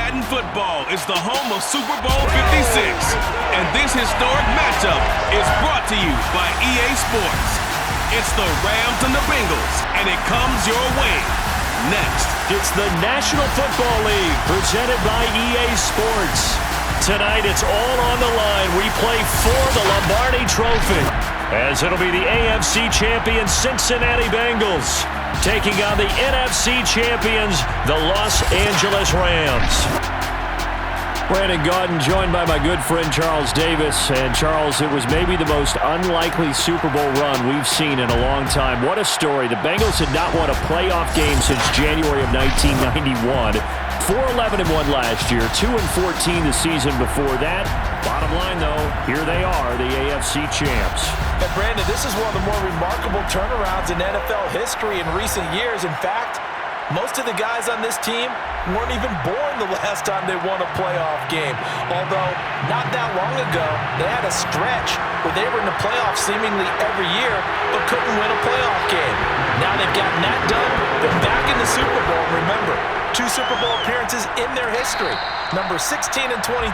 Madden football is the home of Super Bowl 56. And this historic matchup is brought to you by EA Sports. It's the Rams and the Bengals, and it comes your way. Next, it's the National Football League presented by EA Sports. Tonight, it's all on the line. We play for the Lombardi Trophy, as it'll be the AFC champion Cincinnati Bengals taking on the NFC champions, the Los Angeles Rams. Brandon Gaudin joined by my good friend Charles Davis. And Charles, it was maybe the most unlikely Super Bowl run we've seen in a long time. What a story. The Bengals had not won a playoff game since January of 1991. 4-11-1 last year, 2-14 the season before that. Bottom line, though, here they are, the AFC champs. And Brandon, this is one of the more remarkable turnarounds in NFL history in recent years. In fact, most of the guys on this team weren't even born the last time they won a playoff game. Although, not that long ago, they had a stretch where they were in the playoffs seemingly every year, but couldn't win a playoff game. Now they've gotten that done. They're back in the Super Bowl. Remember, 2 Super Bowl appearances in their history. Number 16 and 23.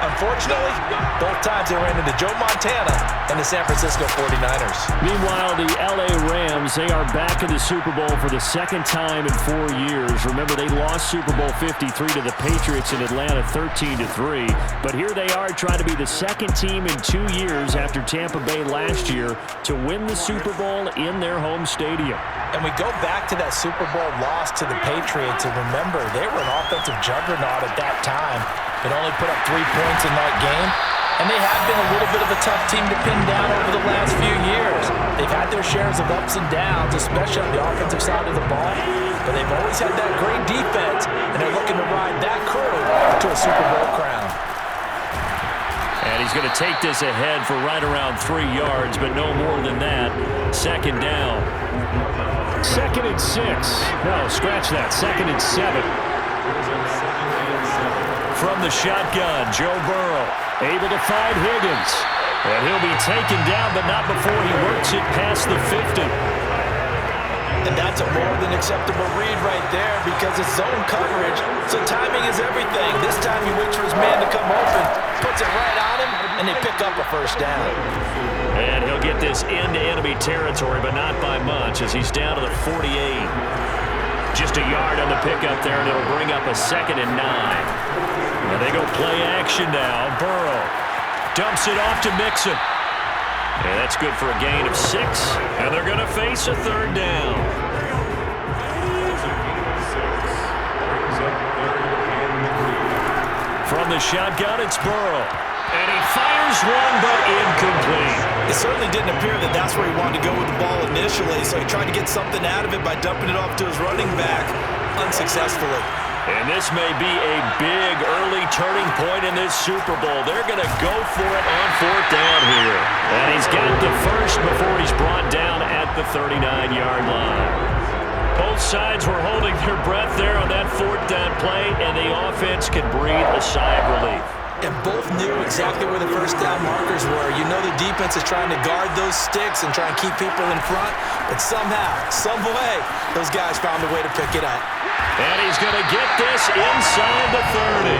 Unfortunately, both times they ran into Joe Montana and the San Francisco 49ers. Meanwhile, the LA Rams, they are back in the Super Bowl for the second time in 4 years. Remember, they lost Super Bowl 53 to the Patriots in Atlanta 13-3. But here they are trying to be the second team in 2 years after Tampa Bay last year to win the Super Bowl in their home stadium. And we go back to that Super Bowl loss to the Patriots, and remember, they were an offensive juggernaut at that time. It only put up 3 points in that game, and they have been a little bit of a tough team to pin down over the last few years. They've had their shares of ups and downs, especially on the offensive side of the ball, but they've always had that great defense, and they're looking to ride that crew to a Super Bowl crown. And he's going to take this ahead for right around 3 yards, but no more than that. Second down. 2nd and 6. No, scratch that. 2nd and 7. From the shotgun, Joe Burrow able to find Higgins. And he'll be taken down, but not before he works it past the 50. And that's a more than acceptable read right there because it's zone coverage, so timing is everything. This time he waits for his man to come open, puts it right on him, and they pick up a first down. And he'll get this into enemy territory, but not by much as he's down to the 48. Just a yard on the pickup there, and it'll bring up a 2nd and 9. And they go play action now. Burrow dumps it off to Mixon. And that's good for a gain of 6, and they're going to face a 3rd down. From the shotgun, it's Burrow. And he fires one, but incomplete. It certainly didn't appear that that's where he wanted to go with the ball initially, so he tried to get something out of it by dumping it off to his running back unsuccessfully. And this may be a big early turning point in this Super Bowl. They're going to go for it on 4th down here. And he's got the first before he's brought down at the 39-yard line. Both sides were holding their breath there on that 4th down play, and the offense can breathe a sigh of relief. And both knew exactly where the first down markers were. You know the defense is trying to guard those sticks and try and keep people in front, but somehow, some way, those guys found a way to pick it up. And he's going to get this inside the 30.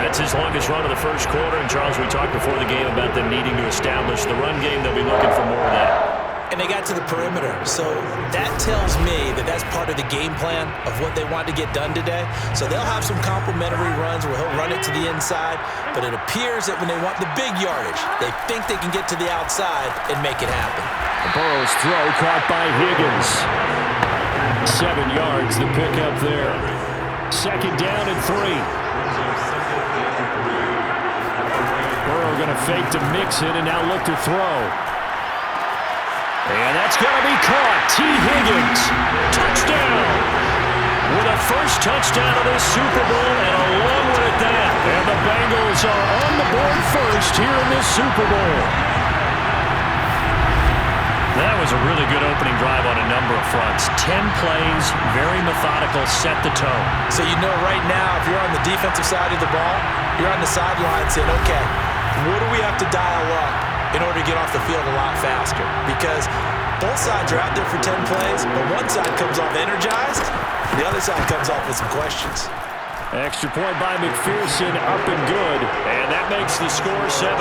That's his longest run of the first quarter. And, Charles, we talked before the game about them needing to establish the run game. They'll be looking for more of that. And they got to the perimeter. So that tells me that that's part of the game plan of what they want to get done today. So they'll have some complementary runs where he'll run it to the inside. But it appears that when they want the big yardage, they think they can get to the outside and make it happen. Burrow's throw caught by Higgins. 7 yards, the pickup there. 2nd down and 3. Burrow going to fake to Mixon and now look to throw. And that's going to be caught. T. Higgins, touchdown. With a first touchdown of this Super Bowl and a long one at that. And the Bengals are on the board first here in this Super Bowl. That was a really good opening drive on a number of fronts. 10 plays, very methodical, set the tone. So you know right now, if you're on the defensive side of the ball, you're on the sideline saying, okay, what do we have to dial up in order to get off the field a lot faster, because both sides are out there for 10 plays, but one side comes off energized, and the other side comes off with some questions. Extra point by McPherson, up and good, and that makes the score 7-0.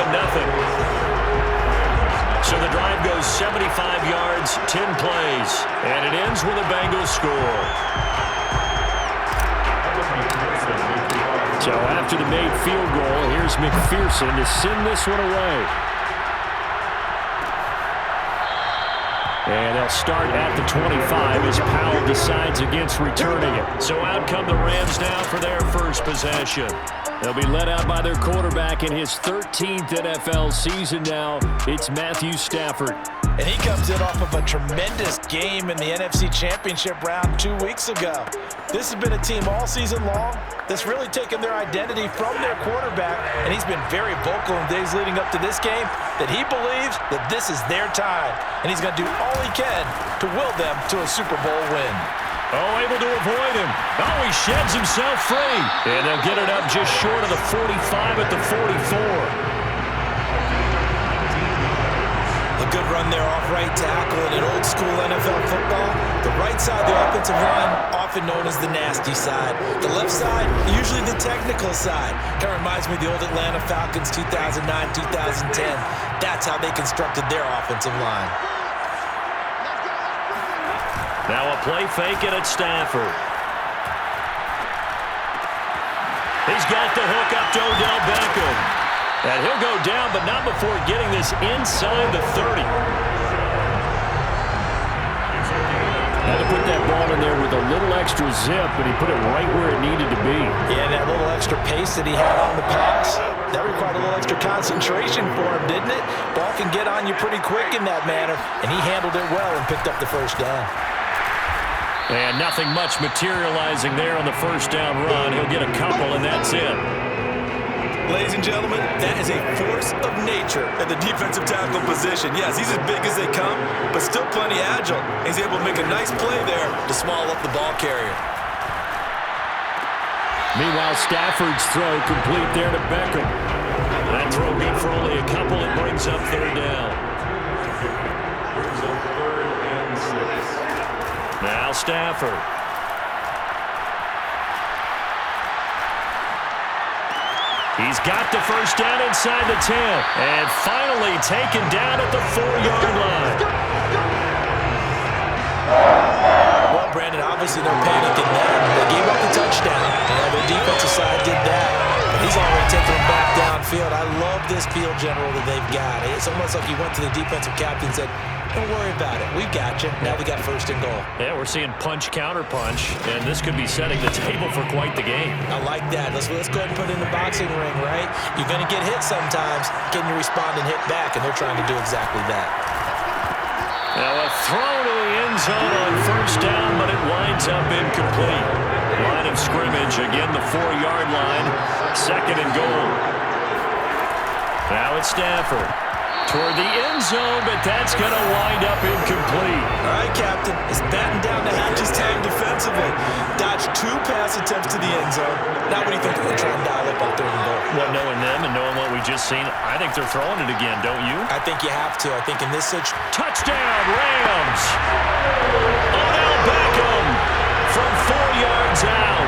So the drive goes 75 yards, 10 plays, and it ends with a Bengals score. So after the made field goal, here's McPherson to send this one away. And they'll start at the 25 as Powell decides against returning it. So out come the Rams now for their first possession. They'll be led out by their quarterback in his 13th NFL season now. It's Matthew Stafford. And he comes in off of a tremendous game in the NFC Championship round 2 weeks ago. This has been a team all season long that's really taken their identity from their quarterback, and he's been very vocal in days leading up to this game that he believes that this is their time, and he's going to do all he can to will them to a Super Bowl win. Oh, able to avoid him. Oh, he sheds himself free. And they'll get it up just short of the 45 at the 44. A good run there off right tackle in an old-school NFL football. The right side of the offensive line, often known as the nasty side. The left side, usually the technical side. Kind of reminds me of the old Atlanta Falcons 2009, 2010. That's how they constructed their offensive line. Now a play fake it at Stafford. He's got the hook up to Odell Beckham. And he'll go down, but not before getting this inside the 30. Had to put that ball in there with a little extra zip, but he put it right where it needed to be. Yeah, that little extra pace that he had on the pass, that required a little extra concentration for him, didn't it? Ball can get on you pretty quick in that manner, and he handled it well and picked up the first down. And nothing much materializing there on the first down run. He'll get a couple, and that's it. Ladies and gentlemen, that is a force of nature at the defensive tackle position. Yes, he's as big as they come, but still plenty agile. He's able to make a nice play there to small up the ball carrier. Meanwhile, Stafford's throw complete there to Beckham. That throw good for only a couple. It brings up third down. Now Stafford. He's got the first down inside the 10. And finally taken down at the 4-yard line. Well, Brandon, obviously no panic in that. They gave up the touchdown. The defensive side did that. But he's already taking them back downfield. I love this field general that they've got. It's almost like he went to the defensive captain and said, don't worry about it. We've got you. Now we got first and goal. Yeah, we're seeing punch, counter punch, and this could be setting the table for quite the game. I like that. Let's go ahead and put it in the boxing ring, right? You're going to get hit sometimes. Can you respond and hit back? And they're trying to do exactly that. Now a throw to the end zone on first down, but it winds up incomplete. Line of scrimmage, again the 4-yard line. Second and goal. Now it's Stafford. Toward the end zone, but that's going to wind up incomplete. All right, Captain. It's batting down the hatches time defensively. Dodged 2 pass attempts to the end zone. Now what do you think they're going to try and dial up on third and goal? Well, knowing them and knowing what we just seen, I think they're throwing it again, don't you? I think you have to. I think in this situation... Touchdown, Rams! Odell Beckham from 4 yards out.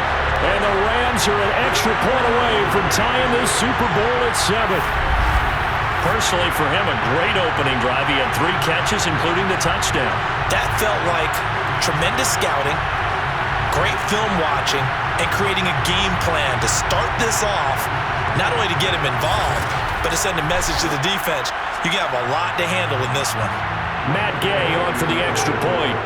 And the Rams are an extra point away from tying this Super Bowl at 7. Personally, for him, a great opening drive. He had 3 catches, including the touchdown. That felt like tremendous scouting, great film watching, and creating a game plan to start this off, not only to get him involved, but to send a message to the defense. You have a lot to handle in this one. Matt Gay on for the extra point.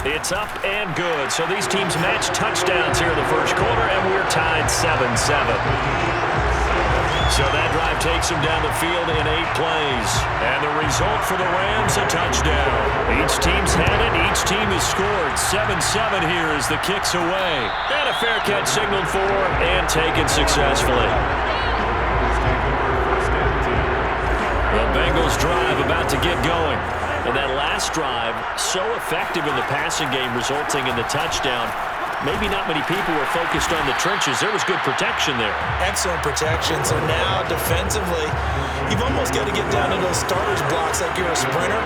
It's up and good. So these teams match touchdowns here in the first quarter, and we're tied 7-7. So that drive takes them down the field in 8 plays. And the result for the Rams, a touchdown. Each team's had it. Each team has scored. 7-7 here as the kick's away. And a fair catch signaled for and taken successfully. The Bengals drive about to get going. And that last drive, so effective in the passing game, resulting in the touchdown. maybe not many people were focused on the trenches. There was good protection there. Excellent protection. So now, defensively, you've almost got to get down to those starters blocks like you're a sprinter.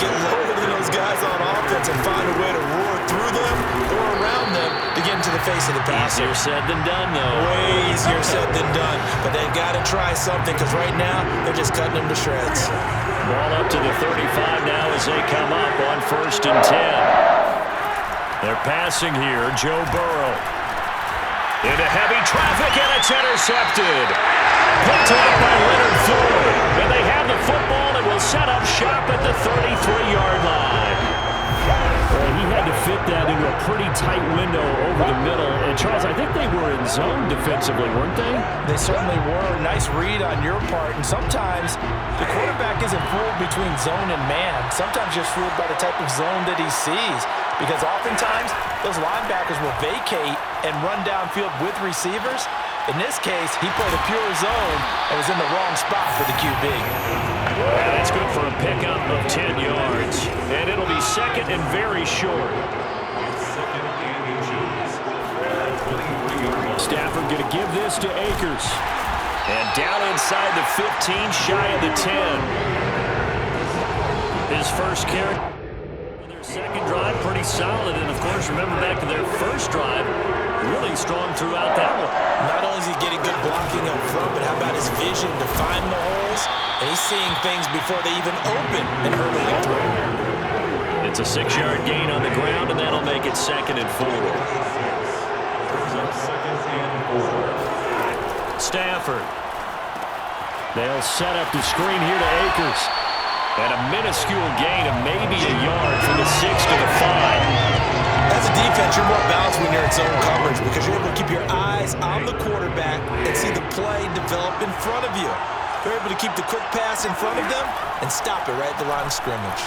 Get lower than those guys on offense and find a way to roar through them or around them to get into the face of the passer. Easier said than done, though. Way easier said than done. But they've got to try something because right now they're just cutting them to shreds. Ball up to the 35 now as they come up on 1st and 10. They're passing here. Joe Burrow. Into heavy traffic, and it's intercepted. Picked up by Leonard Floyd. And they have the football and will set up shop at the 33-yard line. Well, he had to fit that into a pretty tight window over the middle. And, Charles, I think they were in zone defensively, weren't they? They certainly were. Nice read on your part. And sometimes the quarterback isn't fooled between zone and man. Sometimes just fooled by the type of zone that he sees. Because oftentimes, those linebackers will vacate and run downfield with receivers. In this case, he played a pure zone and was in the wrong spot for the QB. And that's good for a pickup of 10 yards. And it'll be second and very short. Stafford going to give this to Akers. And down inside the 15, shy of the 10. His first carry. Their second drive, pretty solid. And, of course, remember back to their first drive, really strong throughout that one. Not only is he getting good blocking up front, but how about his vision to find the holes? And he's seeing things before they even open and hurtling through. It's a 6-yard gain on the ground, and that'll make it 2nd and 4. Stafford. They'll set up the screen here to Akers. And a minuscule gain of maybe a yard from the 6 to the 5. As a defense, you're more balanced when you're in zone coverage because you're able to keep your eyes on the quarterback and see the play develop in front of you. You're able to keep the quick pass in front of them and stop it right at the line of scrimmage.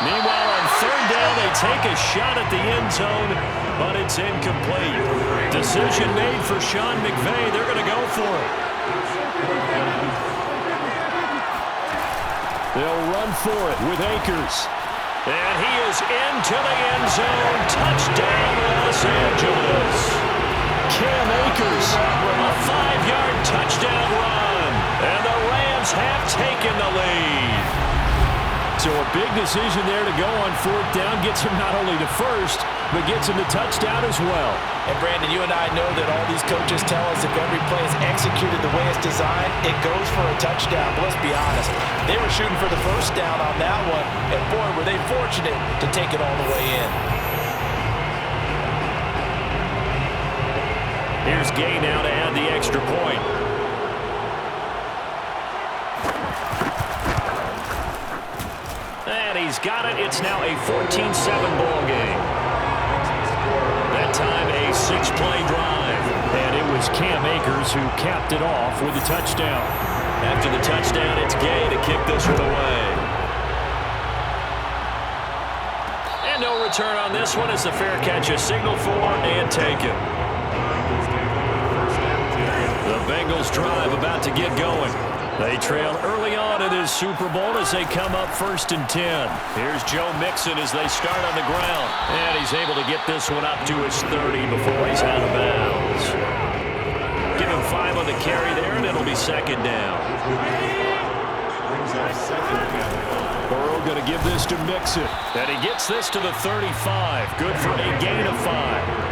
Meanwhile, on 3rd down, they take a shot at the end zone, but it's incomplete. Decision made for Sean McVay. They're going to go for it. They'll run for it with Akers. And he is into the end zone. Touchdown, Los Angeles. Cam Akers. A 5-yard touchdown run. And the Rams have taken the lead. So a big decision there to go on 4th down. Gets him not only to first, but gets him the touchdown as well. And Brandon, you and I know that all these coaches tell us if every play is executed the way it's designed, it goes for a touchdown. But let's be honest, they were shooting for the first down on that one, and boy, were they fortunate to take it all the way in. Here's Gay now to add the extra point. And he's got it. It's now a 14-7 ball game. That time a 6-play drive. And it was Cam Akers who capped it off with a touchdown. After the touchdown, it's Gay to kick this one away. And no return on this one as the fair catch is signaled for and taken. The Bengals drive about to get going. They trail early on in this Super Bowl as they come up 1st and 10. Here's Joe Mixon as they start on the ground. And he's able to get this one up to his 30 before he's out of bounds. Give him 5 on the carry there, and it'll be 2nd down. Burrow going to give this to Mixon. And he gets this to the 35. Good for a gain of 5.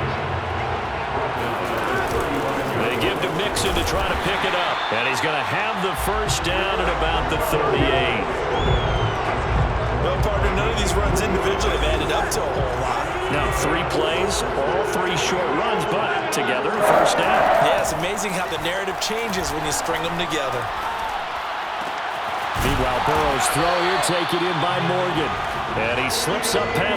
They give to Mixon to try to pick it up. And he's going to have the first down at about the 38. Well, partner, none of these runs individually have added up to a whole lot. Now 3 plays, all 3 short runs, but together, first down. Yeah, it's amazing how the narrative changes when you string them together. Meanwhile, Burrow's throw here taken in by Morgan. And he slips up past